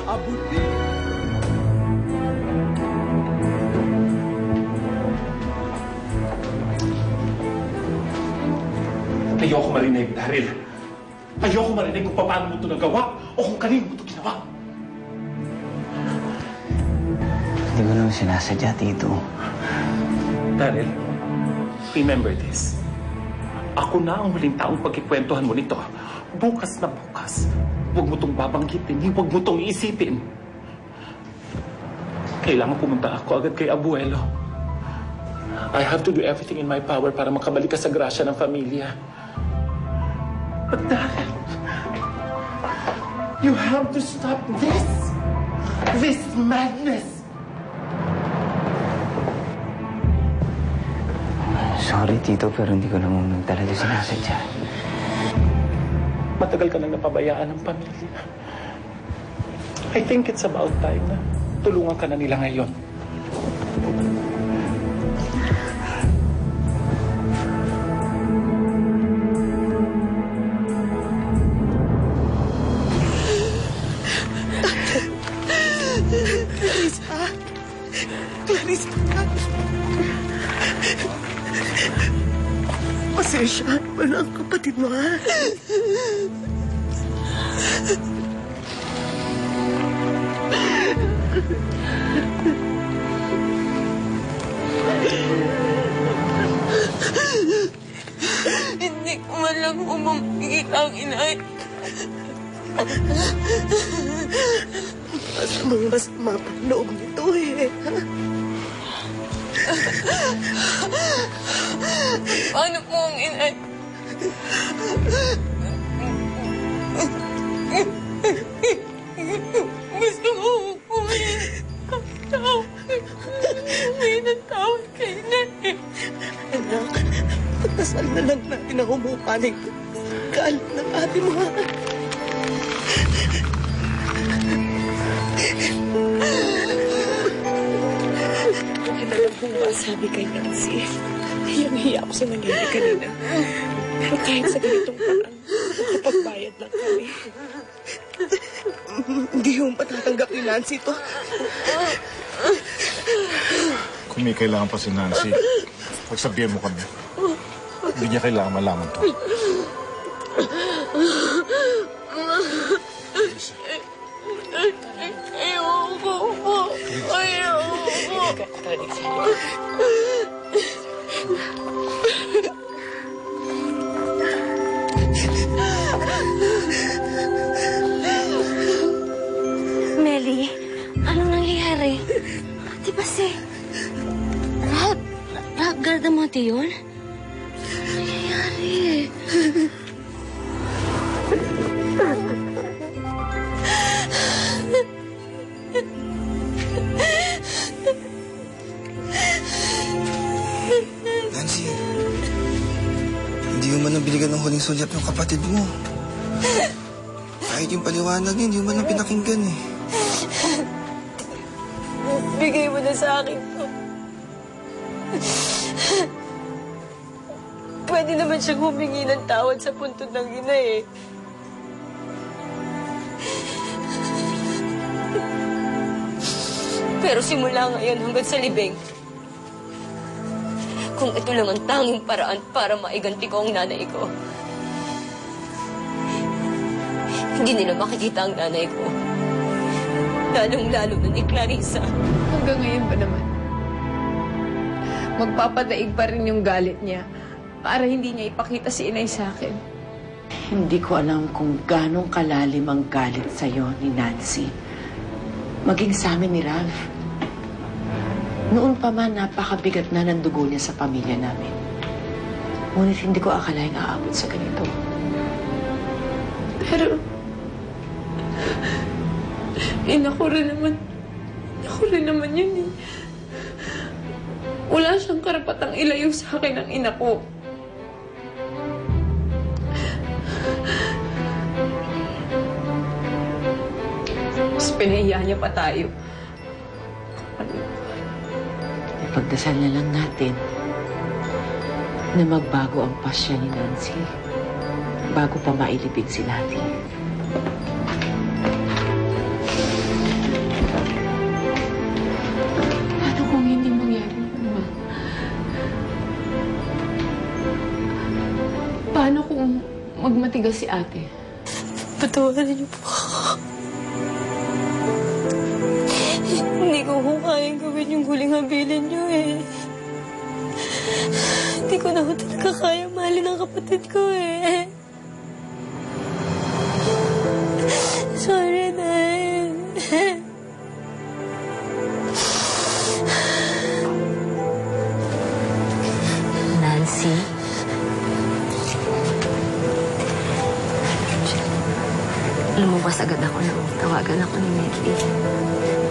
Abuti! Ayoko marinig, Daryl. Ayoko marinig kung paano mo ito nagawa o kung kanino mo ito ginawa. Hindi ko naman sinasadya, Tito. Daryl, remember this. Ako na ang huling taong pagkikwentuhan mo nito. Bukas na bukas. Huwag mo itong babanggitin. Huwag mo itong iisipin. Kailangan pumunta ako agad kay Abuelo. I have to do everything in my power para makabalik ka sa grasya ng pamilya. But Daryl, you have to stop this! This madness! Sorry, Tito, pero hindi ko naman talaga sinasadya. Matagal ka nang napabayaan ng pamilya. I think it's about time na tulungan ka na nila ngayon. Clarissa! Pasensyahan mo na ang kapatid mo, ha? Hindi ko man lang umamigit ang inay. Masama pa loob nito, eh. Paano po ang inay? Gusto ko hukumin ang tao. Hukumin ang tao kay inay. Anak, pagdasal na lang natin na humupaling galit ng ate mo, ha? Alam kong masabi kay Nancy. Hiyang-hiya ako sa nangyari kanina. Pero kahit sa ganitong parang, makapagbayad lang kami. Hindi yung matatanggap ni Nancy ito. Kung may kailangan pa si Nancy, pagsabihan mo kami. Hindi niya kailangan malaman to. Ayoko po. Ayoko. Melly, anong nangyayari? Di ba si... Rob Gardamote yun? Anong nangyayari? Nancy, hindi mo man binigyan ng huling sulyap yung kapatid mo. Kahit yung paliwanag niya, hindi mo man pinakinggan eh. Bigay mo na sa akin to. Pwede naman siyang humingi ng tawad sa puntod ng ina eh. Pero simula ngayon hanggang sa libing, kung ito lang ang tanging paraan para maiganti ko ang nanay ko, hindi nila makikita ang nanay ko. Lalong-lalo na ni Clarissa. Hanggang ngayon ba naman? Magpapadaig pa rin yung galit niya para hindi niya ipakita si inay sa akin. Hindi ko alam kung ganong kalalim ang galit sa'yo ni Nancy. Maging sa amin ni Ralph. Noon pa man, napakabigat na ng dugo niya sa pamilya namin. Ngunit hindi ko akalaing aabot sa ganito. Pero... Ako rin naman yun eh. Wala siyang karapatang ilayo sa akin ang ina ko. Mas pinahiya niya pa tayo. Ipagdasal na lang natin na magbago ang pasya ni Nancy bago pa mailibing si Lati. matigas si ate. Patawarin niyo po ako. Hindi ko kayang gawin yung huling habilin niyo eh. Hindi ko na talaga kaya mahalin ang kapatid ko eh. Sorry, Nay. Nancy? Lumabas agad ako nang tawagan ako ni Maggie.